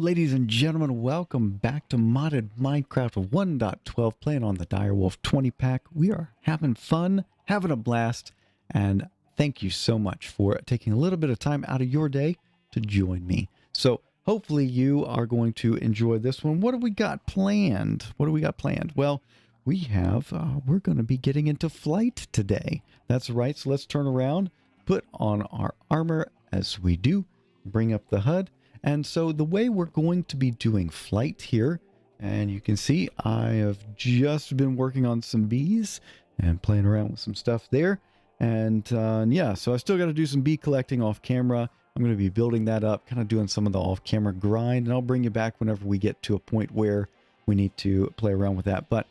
ladies and gentlemen, welcome back to modded Minecraft 1.12, playing on the Direwolf 20 pack. We are having fun, having a blast, and thank you so much for taking a little bit of time out of your day to join me. So hopefully you are going to enjoy this one. What have we got planned? Well, we're going to be getting into flight today. That's right. So let's turn around, put on our armor as we do, bring up the HUD. And so the way we're going to be doing flight here, and you can see I have just been working on some bees and playing around with some stuff there. And yeah, so I still got to do some bee collecting off camera. I'm going to be building that up, kind of doing some of the off camera grind, and I'll bring you back whenever we get to a point where we need to play around with that. But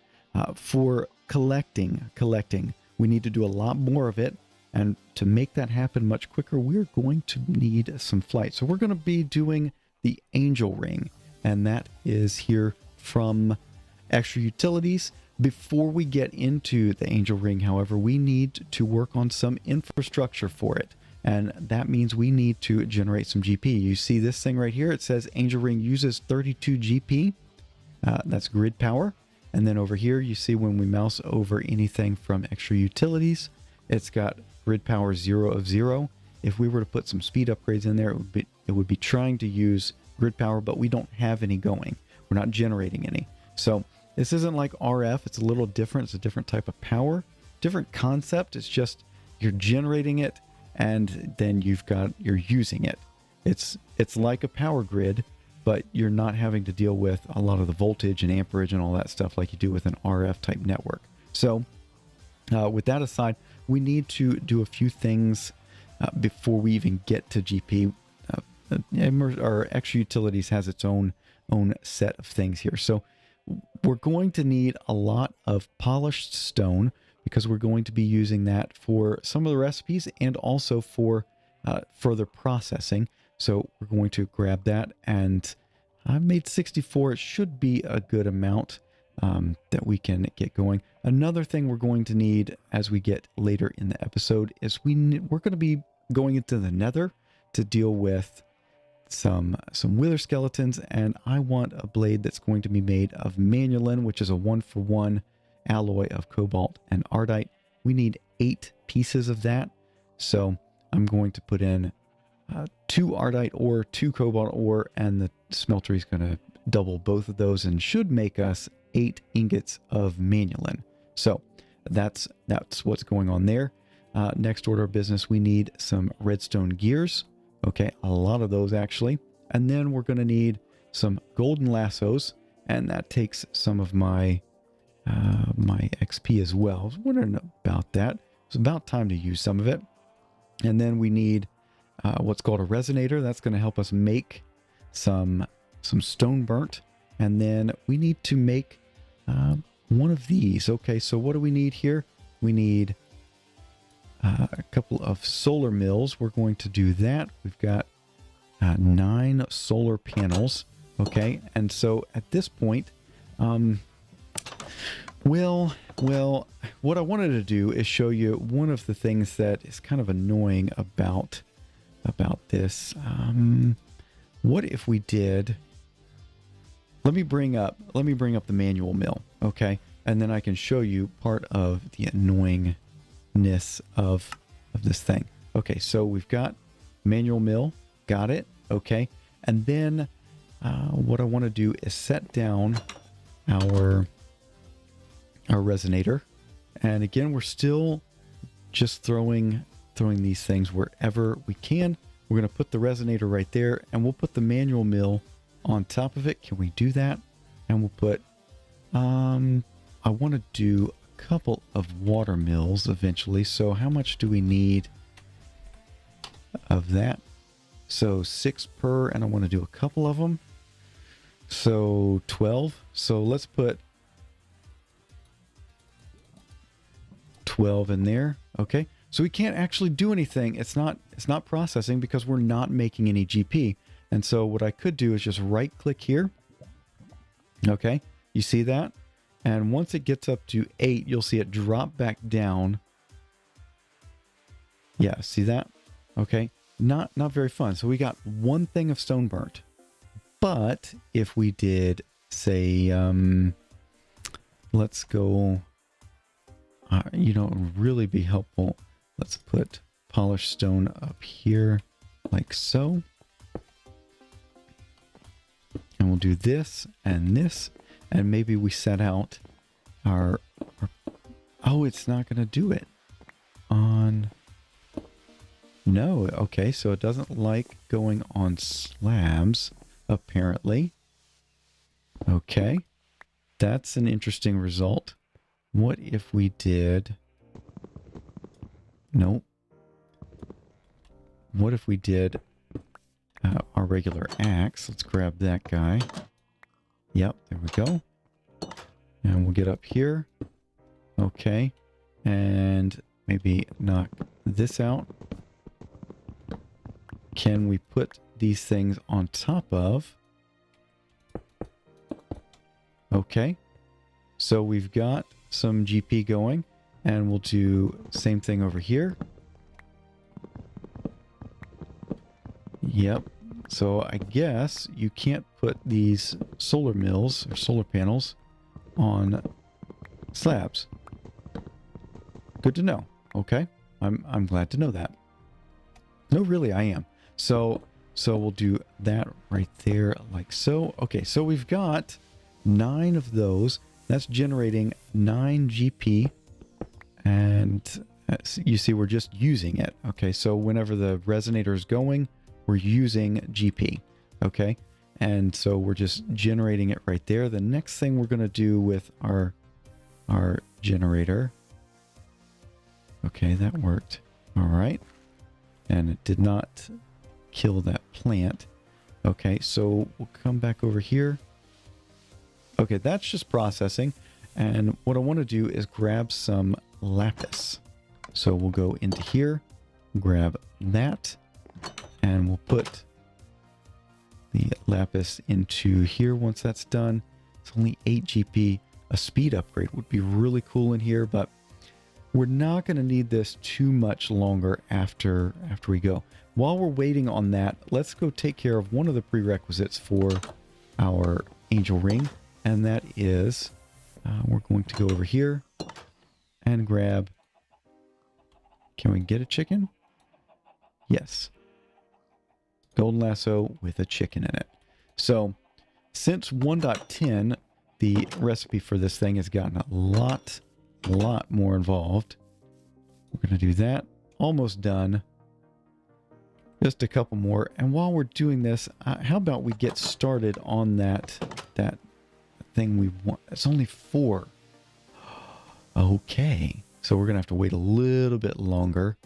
for collecting, we need to do a lot more of it. And to make that happen much quicker, we're going to need some flight. So we're going to be doing the angel ring, and that is here from Extra Utilities. Before we get into the angel ring, however, we need to work on some infrastructure for it. And that means we need to generate some GP. You see this thing right here. It says angel ring uses 32 GP. That's grid power. And then over here, you see when we mouse over anything from Extra Utilities, it's got grid power 0 of 0. If we were to put some speed upgrades in there, it would be trying to use grid power, but we don't have any going. We're not generating any. So this isn't like RF. It's a little different. It's a different type of power, different concept. It's just you're generating it and then you're using it. It's like a power grid, but you're not having to deal with a lot of the voltage and amperage and all that stuff like you do with an RF type network. So with that aside, we need to do a few things before we even get to GP. Our Extra Utilities has its own set of things here. So we're going to need a lot of polished stone because we're going to be using that for some of the recipes and also for further processing. So we're going to grab that, and I've made 64. It should be a good amount that we can get going. Another thing we're going to need as we get later in the episode is we're going to be going into the Nether to deal with some wither skeletons, and I want a blade that's going to be made of manulin, which is a 1-for-1 alloy of cobalt and ardite. We need 8 pieces of that, so I'm going to put in 2 ardite ore, 2 cobalt ore, and the smelter is going to double both of those and should make us 8 ingots of manulin. So that's what's going on there. Next order of business, we need some redstone gears. Okay, a lot of those actually. And then we're going to need some golden lassos, and that takes some of my my XP as well. I was wondering about that. It's about time to use some of it. And then we need what's called a resonator. That's going to help us make some stone burnt. And then we need to make one of these. Okay, so what do we need here? We need a couple of solar mills. We're going to do that. We've got 9 solar panels. Okay, and so at this point, well, what I wanted to do is show you one of the things that is kind of annoying about this. What if we did? Let me bring up the manual mill, okay? And then I can show you part of the annoyingness of this thing. Okay, so we've got manual mill, got it, okay? And then what I want to do is set down our resonator. And again, we're still just throwing these things wherever we can. We're going to put the resonator right there, and we'll put the manual mill on top of it. Can we do that? And we'll put I want to do a couple of water mills eventually. So how much do we need of that? So 6 per, and I want to do a couple of them. So 12. So let's put 12 in there. Okay. So we can't actually do anything. It's not processing because we're not making any GP. And so what I could do is just right click here. Okay. You see that? And once it gets up to 8, you'll see it drop back down. Yeah. See that? Okay. Not very fun. So we got 1 thing of stone burnt. But if we did, say, let's go, you know, it would really be helpful. Let's put polished stone up here like so. And we'll do this, and maybe we set out our oh, it's not going to do it on... No, okay, so it doesn't like going on slabs, apparently. Okay, that's an interesting result. What if we did... Nope. What if we did our regular axe? Let's grab that guy. Yep, there we go. And we'll get up here. Okay, and maybe knock this out. Can we put these things on top of? Okay, so we've got some GP going, and we'll do same thing over here. Yep, so I guess you can't put these solar mills or solar panels on slabs. Good to know. Okay, I'm glad to know that. No, really, I am. So we'll do that right there like so. Okay, so we've got 9 of those. That's generating 9 GP. And you see, we're just using it. Okay, so whenever the resonator is going, we're using GP. Okay, and so we're just generating it right there. The next thing we're going to do with our generator. Okay, that worked. All right. And it did not kill that plant. Okay, so we'll come back over here. Okay, that's just processing. And what I want to do is grab some lapis. So we'll go into here, grab that, and we'll put the lapis into here once that's done. It's only 8 GP. A speed upgrade would be really cool in here, but we're not going to need this too much longer after we go. While we're waiting on that, let's go take care of one of the prerequisites for our angel ring, and that is we're going to go over here and grab... Can we get a chicken? Yes. Golden lasso with a chicken in it. So since 1.10, the recipe for this thing has gotten a lot more involved. We're going to do that. Almost done. Just a couple more. And while we're doing this, how about we get started on that thing we want? It's only 4. Okay. So we're going to have to wait a little bit longer.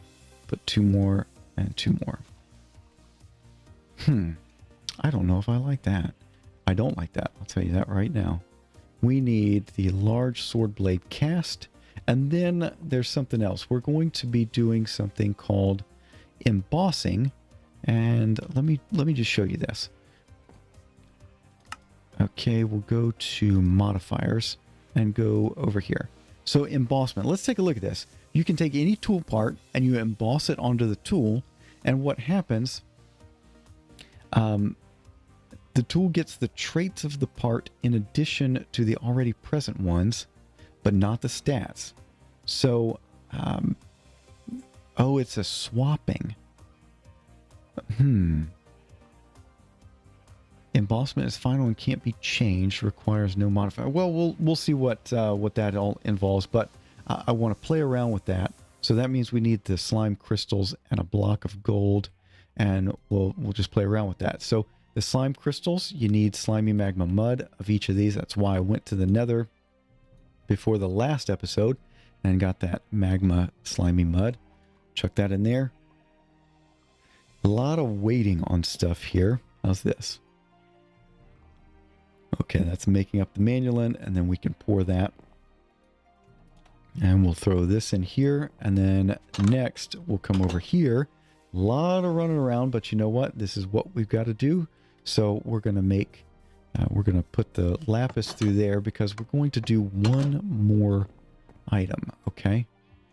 Put 2 more and 2 more. I don't know if I like that. I don't like that. I'll tell you that right now. We need the large sword blade cast. And then there's something else. We're going to be doing something called embossing. And let me just show you this. Okay, we'll go to modifiers and go over here. So embossment. Let's take a look at this. You can take any tool part and you emboss it onto the tool. And what happens, the tool gets the traits of the part in addition to the already present ones, but not the stats. So, oh, it's a swapping. Embossment is final and can't be changed. Requires no modifier. Well, we'll see what that all involves. But I want to play around with that. So that means we need the slime crystals and a block of gold, and we'll just play around with that. So the slime crystals, you need slimy magma mud of each of these. That's why I went to the Nether before the last episode and got that magma slimy mud. Chuck that in there. A lot of waiting on stuff here. How's this? Okay, that's making up the manulin, and then we can pour that. And we'll throw this in here, and then next we'll come over here. A lot of running around, but you know what? This is what we've got to do. So we're going to make, we're going to put the lapis through there because we're going to do one more item, okay?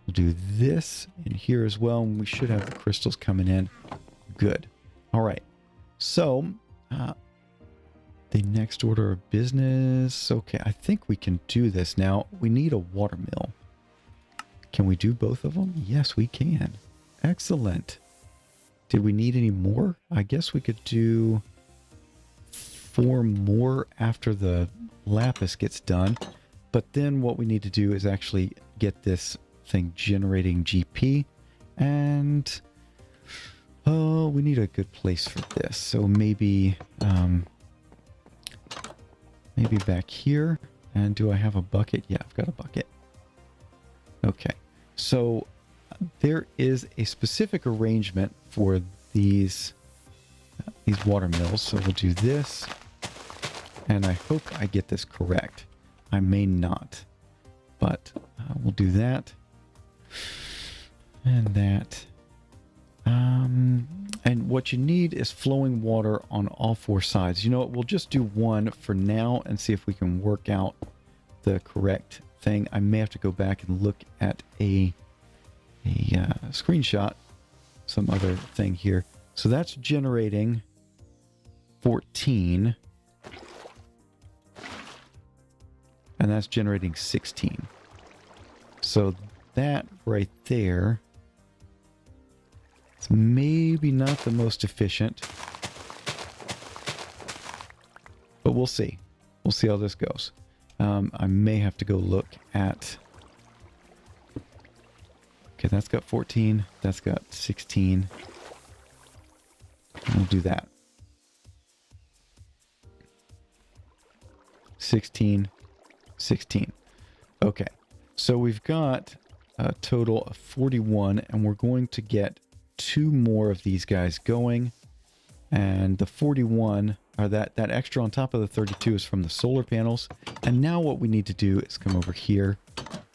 We'll do this in here as well, and we should have the crystals coming in. Good. All right. So the next order of business. Okay, I think we can do this. Now, we need a watermill. Can we do both of them? Yes, we can. Excellent. Did we need any more? I guess we could do 4 more after the lapis gets done. But then what we need to do is actually get this thing generating GP. And we need a good place for this. So maybe maybe back here. And do I have a bucket? Yeah, I've got a bucket. Okay. So there is a specific arrangement for these watermills. So we'll do this. And I hope I get this correct. I may not. But we'll do that. And that. And what you need is flowing water on all 4 sides. You know what? We'll just do one for now and see if we can work out the correct thing. I may have to go back and look at a screenshot, some other thing here. So that's generating 14. And that's generating 16. So that right there, it's maybe not the most efficient. But we'll see. We'll see how this goes. I may have to go look at... Okay, that's got 14. That's got 16. We'll do that. 16. 16. Okay, so we've got a total of 41, and we're going to get 2 more of these guys going. And the 41, or that extra on top of the 32 is from the solar panels. And now what we need to do is come over here,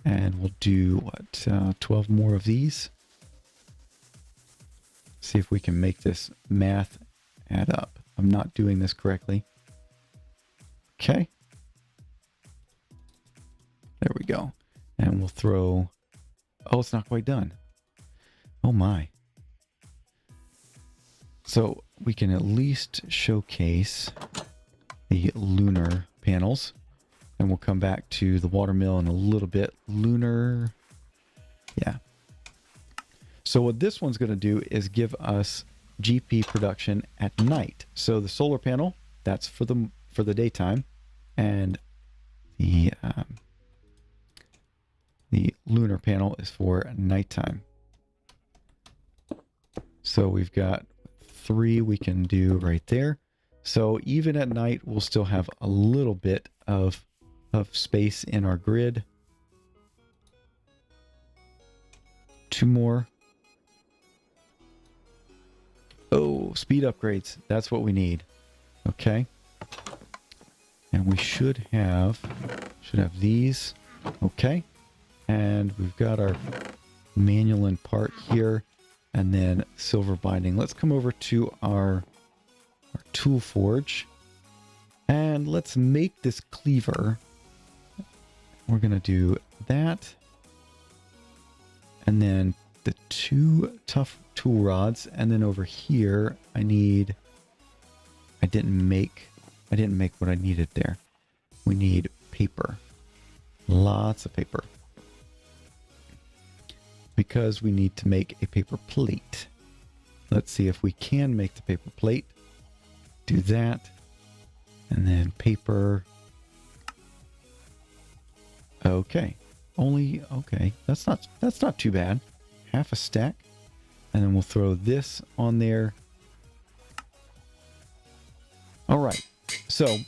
and we'll do, what, 12 more of these. See if we can make this math add up. I'm not doing this correctly. Okay. There we go. And we'll throw... Oh, it's not quite done. Oh my. So we can at least showcase the lunar panels. And we'll come back to the watermill in a little bit. Lunar... Yeah. So what this one's going to do is give us GP production at night. So the solar panel, that's for the daytime. And the lunar panel is for nighttime. So we've got 3 we can do right there. So even at night, we'll still have a little bit of space in our grid. 2 more. Oh, speed upgrades. That's what we need. Okay. And we should have these. Okay. And we've got our manual part here, and then silver binding. Let's come over to our tool forge, and let's make this cleaver. We're going to do that. And then the 2 tough tool rods, and then over here I didn't make what I needed there. We need paper. Lots of paper. Because we need to make a paper plate. Let's see if we can make the paper plate. Do that. And then paper. Okay. Okay. That's not too bad. Half a stack. And then we'll throw this on there. All right. So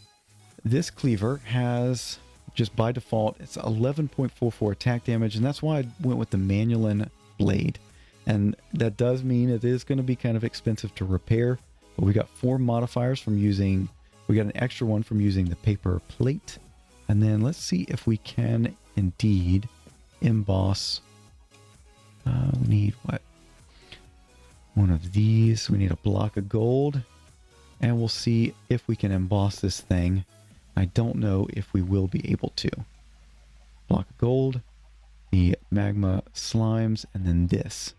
this cleaver has, just by default, it's 11.44 attack damage, and that's why I went with the manual blade. And that does mean it is going to be kind of expensive to repair, but we got 4 modifiers from using, we got an extra one from using the paper plate. And then let's see if we can indeed emboss. We need what? One of these. We need a block of gold, and we'll see if we can emboss this thing. I don't know if we will be able to. Block of gold, the magma slimes, and then this.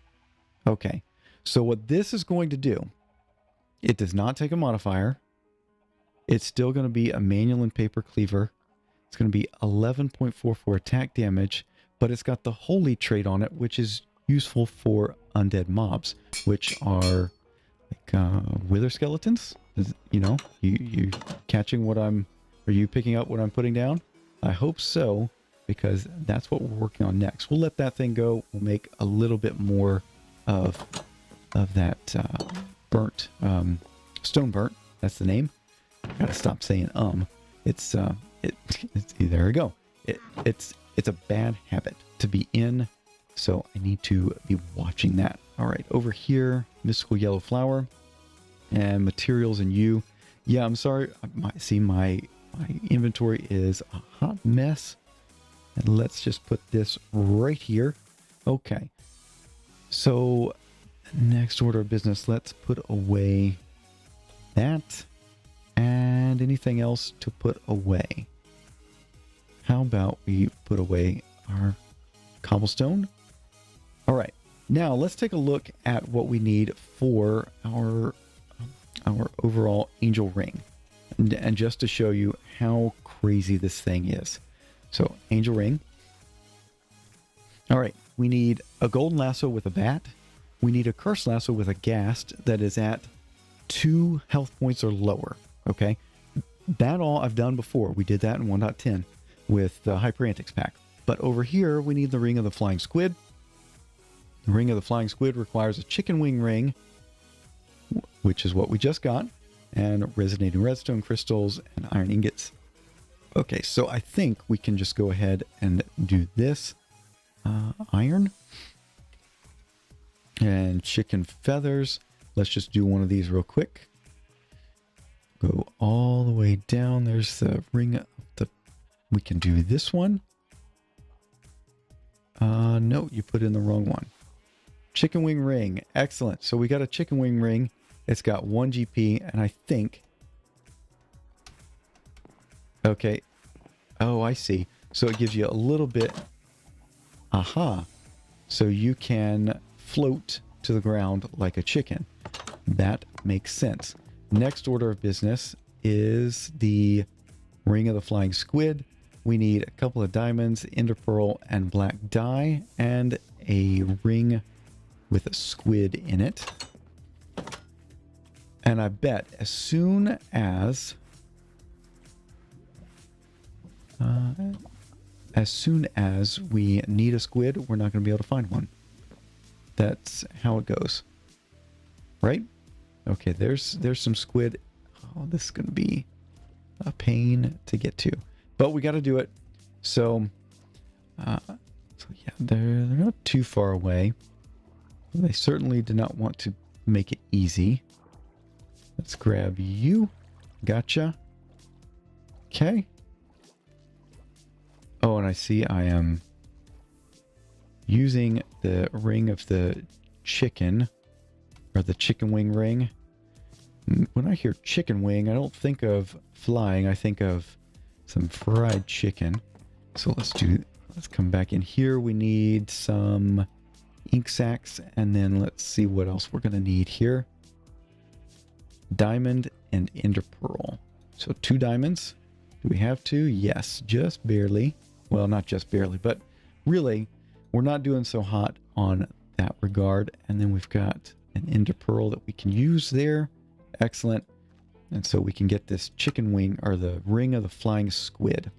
Okay, so what this is going to do, it does not take a modifier. It's still going to be a manual and paper cleaver. It's going to be 11.44 attack damage, but it's got the holy trait on it, which is useful for undead mobs, which are like wither skeletons. You know, you catching what are you picking up what I'm putting down? I hope so, because that's what we're working on next. We'll let that thing go. We'll make a little bit more of that burnt, stone burnt. That's the name. Gotta stop saying It's there we go. It's a bad habit to be in, so I need to be watching that. All right, over here, mystical yellow flower and materials and you. Yeah, I'm sorry. My inventory is a hot mess. And let's just put this right here. Okay. So next order of business, let's put away that and anything else to put away. How about we put away our cobblestone? All right. Now let's take a look at what we need for our overall angel ring. And just to show you how crazy this thing is. So angel ring. All right. We need a golden lasso with a bat. We need a cursed lasso with a ghast that is at 2 health points or lower. Okay. That all I've done before. We did that in 1.10 with the Hyper Antics pack. But over here, we need the ring of the flying squid. The ring of the flying squid requires a chicken wing ring, which is what we just got, and resonating redstone crystals and iron ingots. Okay, so I think we can just go ahead and do this. Iron and chicken feathers. Let's just do one of these real quick. Go all the way down. There's the ring of the... We can do this one. No, you put in the wrong one. Chicken wing ring. Excellent. So we got a chicken wing ring. It's got 1 GP, and I think... Okay. Oh, I see. So it gives you a little bit... Aha. So you can float to the ground like a chicken. That makes sense. Next order of business is the ring of the flying squid. We need a couple of diamonds, ender pearl, and black dye, and a ring with a squid in it. And I bet as soon as we need a squid, we're not going to be able to find one. That's how it goes. Right? Okay, there's some squid. Oh, this is going to be a pain to get to. But we got to do it. So yeah, they're not too far away. They certainly did not want to make it easy. Let's grab you. Gotcha. Okay. Oh, and I see I am using the ring of the chicken, or the chicken wing ring. When I hear chicken wing, I don't think of flying. I think of some fried chicken. So let's come back in here. We need some ink sacs, and then let's see what else we're going to need here. Diamond and ender pearl. So 2 diamonds. Do we have 2? Yes, just barely. Well, not just barely, but really, we're not doing so hot on that regard. And then we've got an ender pearl that we can use there. Excellent. And so we can get this chicken wing, or the ring of the flying squid.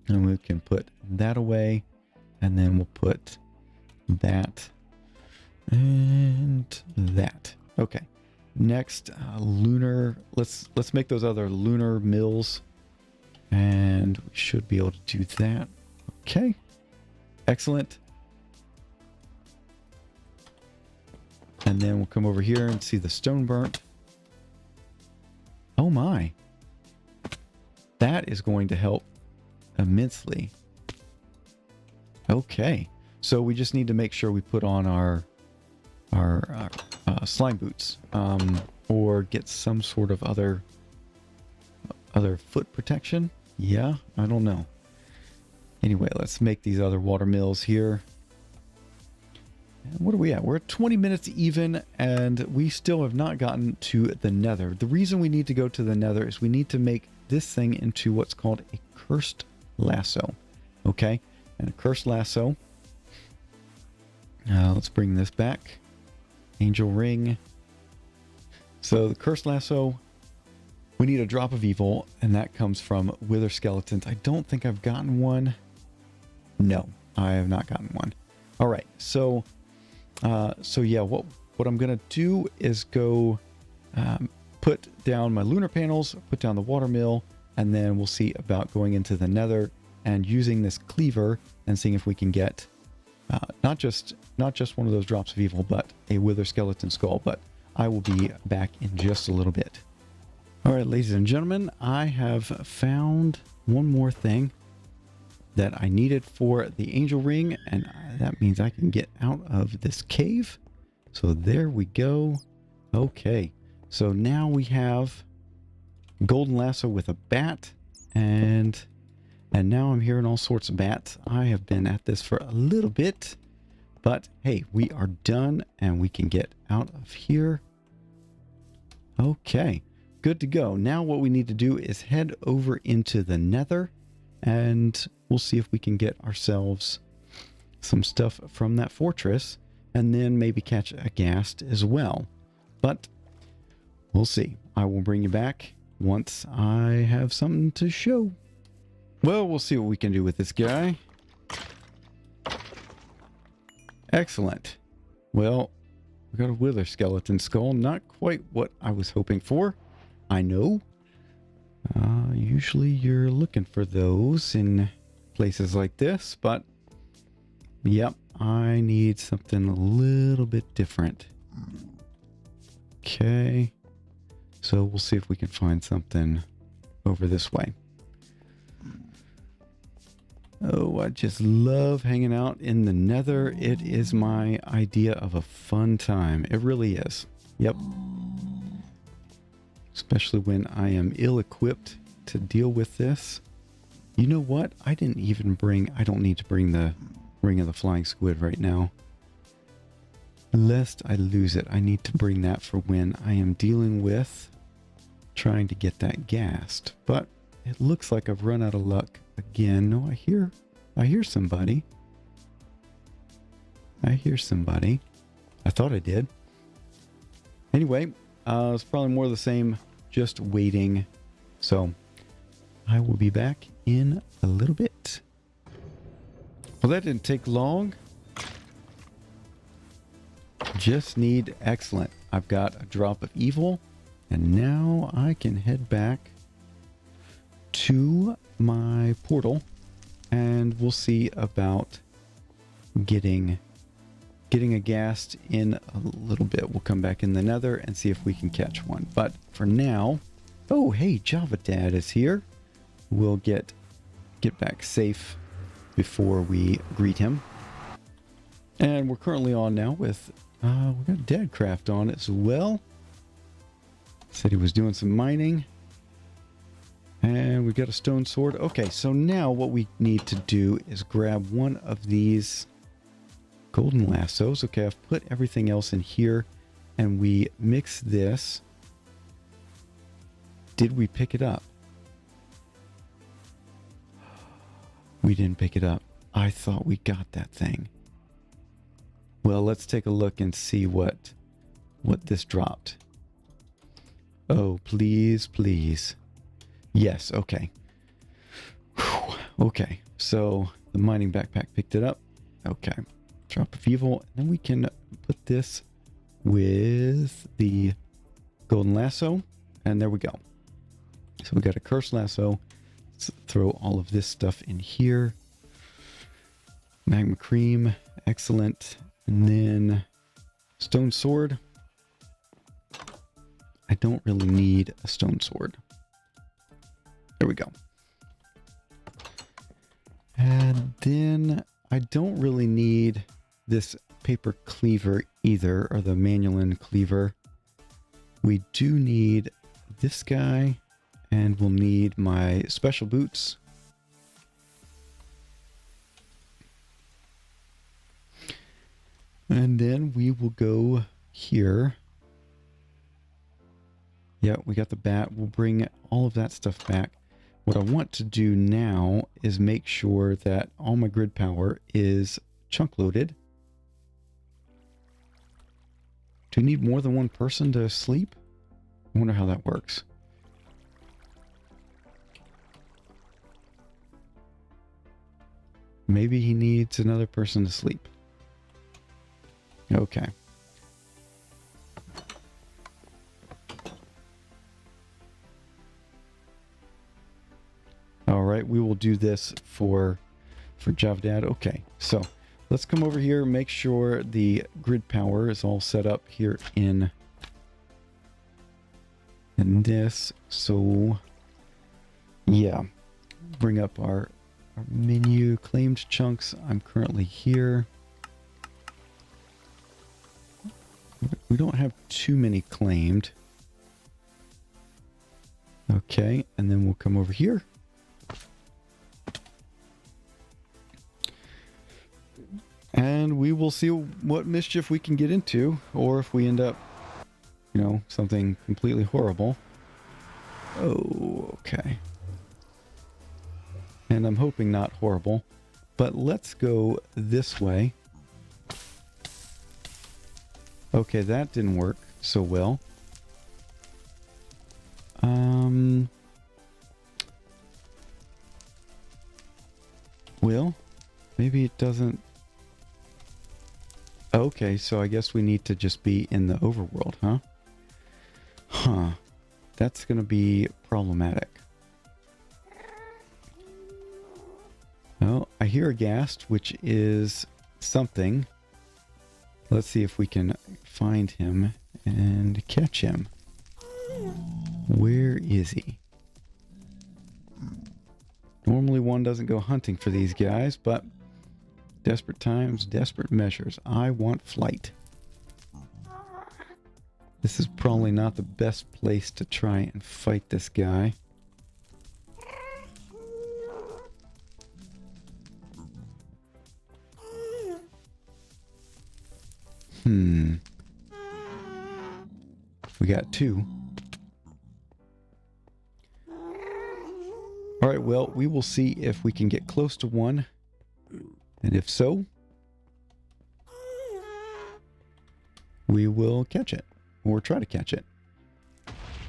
And we can put that away. And then we'll put that and that. Okay. Next, lunar. Let's make those other lunar mills. And we should be able to do that. Okay. Excellent. And then we'll come over here and see the stone burnt. Oh my. That is going to help immensely. Okay. So we just need to make sure we put on our slime boots, or get some sort of other foot protection. Yeah, I don't know. Anyway, let's make these other water mills here. what are we at? We're at 20 minutes even, and we still have not gotten to the Nether. The reason we need to go to the Nether is we need to make this thing into what's called a cursed lasso. Okay, and a cursed lasso. Let's bring this back. Angel ring. So the cursed lasso, we need a drop of evil, and that comes from wither skeletons. I don't think I've gotten one. No, I have not gotten one. All right, so yeah, what I'm gonna do is go put down my lunar panels, put down the water mill, and then we'll see about going into the Nether and using this cleaver and seeing if we can get not just one of those drops of evil, but a wither skeleton skull. But I will be back in just a little bit. All right, ladies and gentlemen, I have found one more thing that I needed for the angel ring, and that means I can get out of this cave. So there we go. Okay, so now we have golden lasso with a bat, and now I'm hearing all sorts of bats. I have been at this for a little bit, but hey, we are done and we can get out of here. Okay, good to go. Now what we need to do is head over into the Nether, and we'll see if we can get ourselves some stuff from that fortress, and then maybe catch a ghast as well. But we'll see. I will bring you back once I have something to show. Well, we'll see what we can do with this guy. Excellent. Well, we got a wither skeleton skull. Not quite what I was hoping for. I know. Usually you're looking for those in places like this, but yep, I need something a little bit different. Okay, so we'll see if we can find something over this way. Oh, I just love hanging out in the Nether. It is my idea of a fun time. It really is. Yep. Especially when I am ill-equipped to deal with this. You know what? I don't need to bring the Ring of the Flying Squid right now. Lest I lose it, I need to bring that for when I am dealing with trying to get that ghast. But it looks like I've run out of luck again. No, I hear somebody. I hear somebody. I thought I did. Anyway, it's probably more of the same, just waiting. So I will be back in a little bit. Well, that didn't take long. Just need excellent. I've got a drop of evil, and now I can head back to my portal, and we'll see about getting a ghast in a little bit. We'll come back in the Nether and see if we can catch one. But for now, oh hey, Java Dad is here. We'll get back safe before we greet him. And we're currently on now with we got Dadcraft on as well. Said he was doing some mining. And we got a stone sword. Okay, so now what we need to do is grab one of these golden lassos. Okay, I've put everything else in here, and we mix this. Did we pick it up? We didn't pick it up. I thought we got that thing. Well, let's take a look and see what this dropped. Oh, please, please. Yes, okay. Whew. Okay, so the mining backpack picked it up. Okay, drop of evil. And then we can put this with the golden lasso. And there we go. So we got a cursed lasso. Let's throw all of this stuff in here. Magma cream, excellent. And then stone sword. I don't really need a stone sword. There we go. And then I don't really need this paper cleaver either, or the manual cleaver. We do need this guy, and we'll need my special boots. And then we will go here. Yeah, we got the bat. We'll bring all of that stuff back. What I want to do now is make sure that all my grid power is chunk loaded. Do you need more than one person to sleep? I wonder how that works. Maybe he needs another person to sleep. Okay. All right, we will do this for Javdad. Okay, so let's come over here, make sure the grid power is all set up here in this. So yeah, bring up our menu, claimed chunks. I'm currently here. We don't have too many claimed. Okay, and then we'll come over here. And we will see what mischief we can get into, or if we end up, you know, something completely horrible. Oh, okay. And I'm hoping not horrible, but let's go this way. Okay, that didn't work so well. Well, maybe it doesn't. Okay, so I guess we need to just be in the overworld, huh? Huh. That's going to be problematic. Oh, I hear a ghast, which is something. Let's see if we can find him and catch him. Where is he? Normally one doesn't go hunting for these guys, but desperate times, desperate measures. I want flight. This is probably not the best place to try and fight this guy. We got two. All right, well, we will see if we can get close to one. And if so, we will catch it, or try to catch it.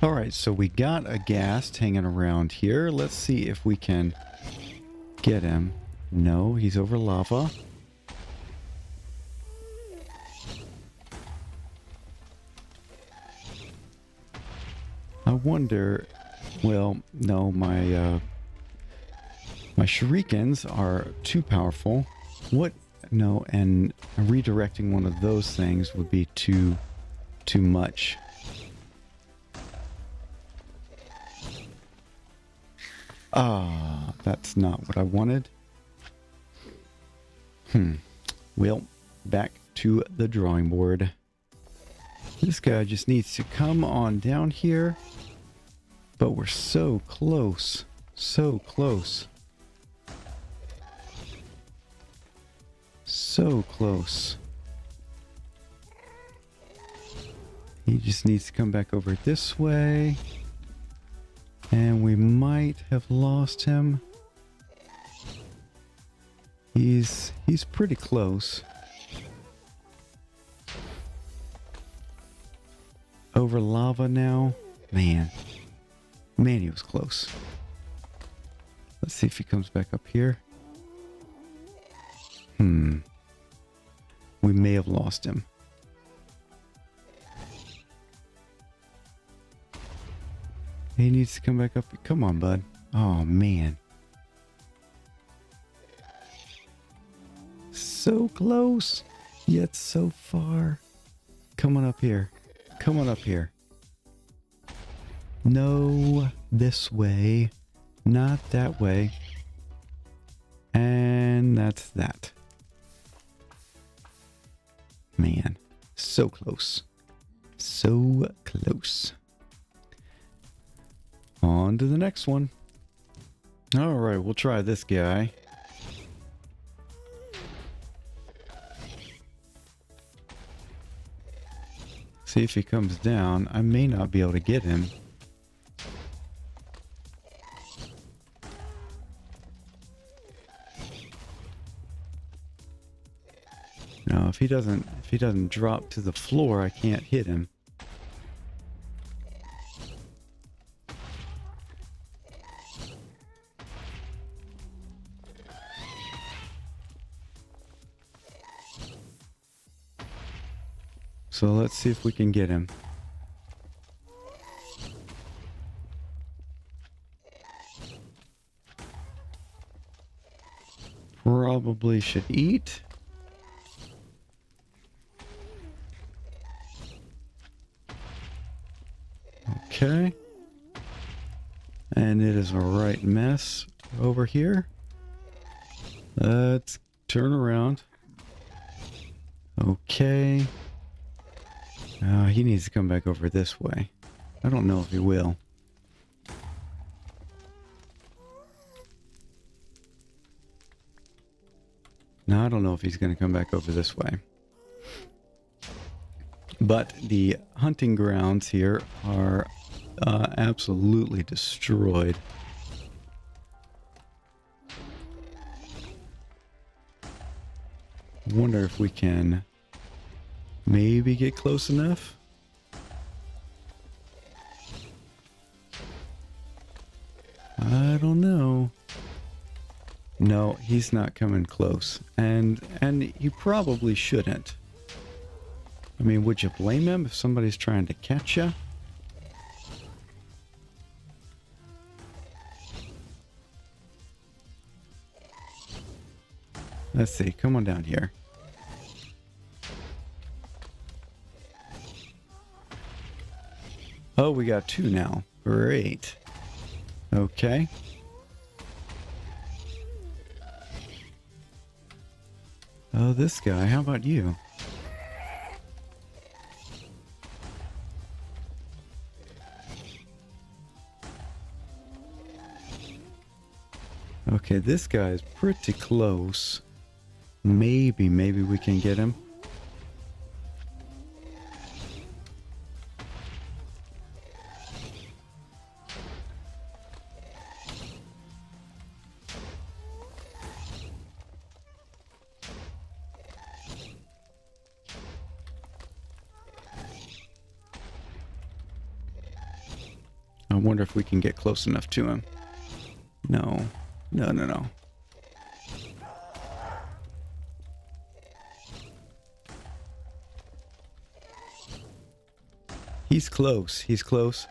All right, so we got a ghast hanging around here. Let's see if we can get him. No, he's over lava. I wonder, well, no, my shurikens are too powerful. What? No, and redirecting one of those things would be too much. Ah, that's not what I wanted. Well, back to the drawing board. This guy just needs to come on down here. But we're so close. So close. So close. He just needs to come back over this way. And we might have lost him. He's pretty close. Over lava now. Man, he was close. Let's see if he comes back up here. We may have lost him. He needs to come back up. Come on, bud. Oh, man. So close, yet so far. Come on up here. Come on up here. No, this way. Not that way. And that's that. Man, so close. So close. On to the next one. All right, we'll try this guy. See if he comes down. I may not be able to get him. No, if he doesn't drop to the floor, I can't hit him. So let's see if we can get him. Probably should eat. Okay. And it is a right mess over here. Let's turn around. Okay. He needs to come back over this way. I don't know if he will. No, I don't know if he's going to come back over this way. But the hunting grounds here are absolutely destroyed. Wonder if we can maybe get close enough. I don't know. No, he's not coming close. And he probably shouldn't. I mean, would you blame him if somebody's trying to catch you? Let's see. Come on down here. Oh, we got two now. Great. Okay. Oh, this guy. How about you? Okay, this guy is pretty close. Maybe we can get him. I wonder if we can get close enough to him. No. No. He's close. He's close.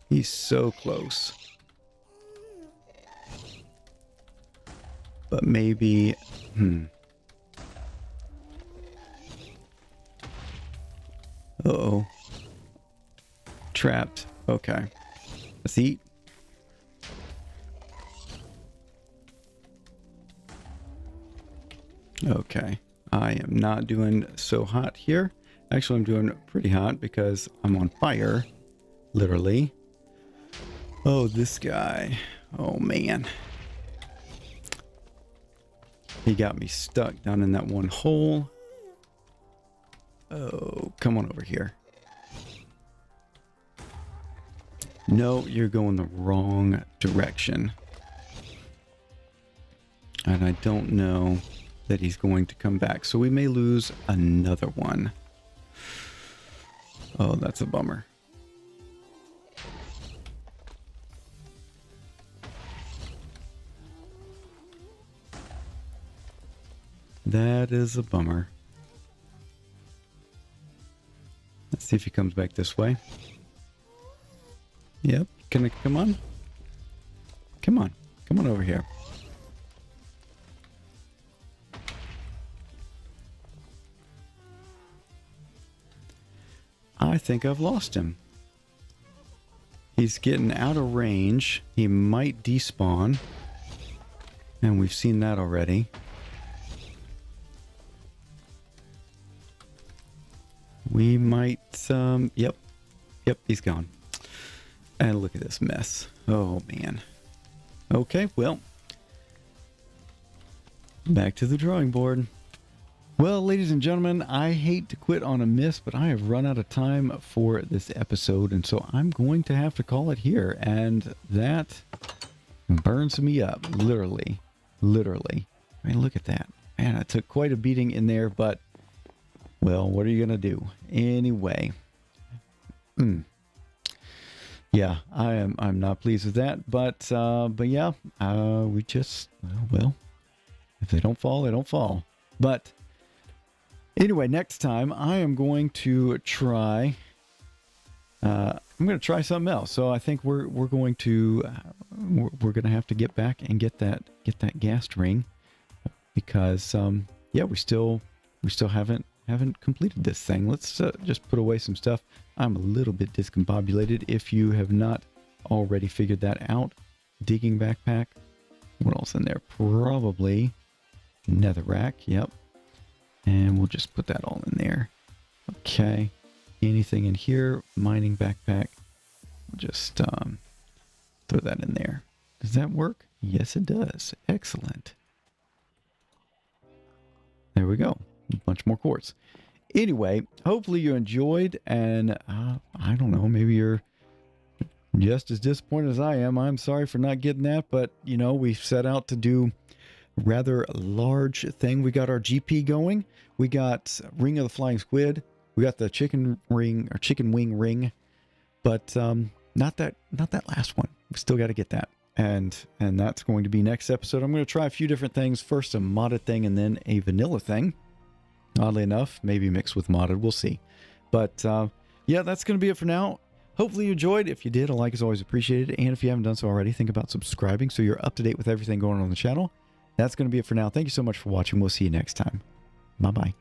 He's so close. But maybe... Uh-oh. Trapped. Okay. Let's eat. Okay. I am not doing so hot here. Actually, I'm doing pretty hot because I'm on fire. Literally. Oh, this guy. Oh, man. He got me stuck down in that one hole. Oh, come on over here. No, you're going the wrong direction. And I don't know that he's going to come back. So we may lose another one. Oh, that's a bummer. That is a bummer. Let's see if he comes back this way. Yep. Can I come on? Come on. Come on over here. I think I've lost him. He's getting out of range. He might despawn. And we've seen that already. We might, yep, he's gone. And look at this mess. Oh, man. Okay, well, Back to the drawing board. Well, ladies and gentlemen, I hate to quit on a miss, but I have run out of time for this episode, and so I'm going to have to call it here. And that burns me up, literally. Literally. I mean, look at that. Man, I took quite a beating in there, but, well, what are you going to do? Anyway. Yeah, I'm not pleased with that, but yeah, we just, well, if they don't fall, they don't fall. But anyway, next time I am going to try, something else. So I think we're going to have to get back and get that ghast ring, because yeah, we still haven't completed this thing. Let's just put away some stuff. I'm a little bit discombobulated. If you have not already figured that out, digging backpack. What else in there? Probably nether rack. Yep. And we'll just put that all in there. Okay. Anything in here? Mining backpack. Just throw that in there. Does that work? Yes, it does. Excellent. There we go. A bunch more quartz. Anyway, hopefully you enjoyed, and I don't know, maybe you're just as disappointed as I am. I'm sorry for not getting that, but you know, we set out to do a rather large thing. We got our GP going. We got Ring of the Flying Squid. We got the chicken ring or chicken wing ring, but not that last one. We still got to get that, and that's going to be next episode. I'm going to try a few different things. First a modded thing, and then a vanilla thing. Oddly enough, maybe mixed with modded. We'll see. But yeah, that's going to be it for now. Hopefully you enjoyed. If you did, a like is always appreciated. And if you haven't done so already, think about subscribing so you're up to date with everything going on the channel. That's going to be it for now. Thank you so much for watching. We'll see you next time. Bye-bye.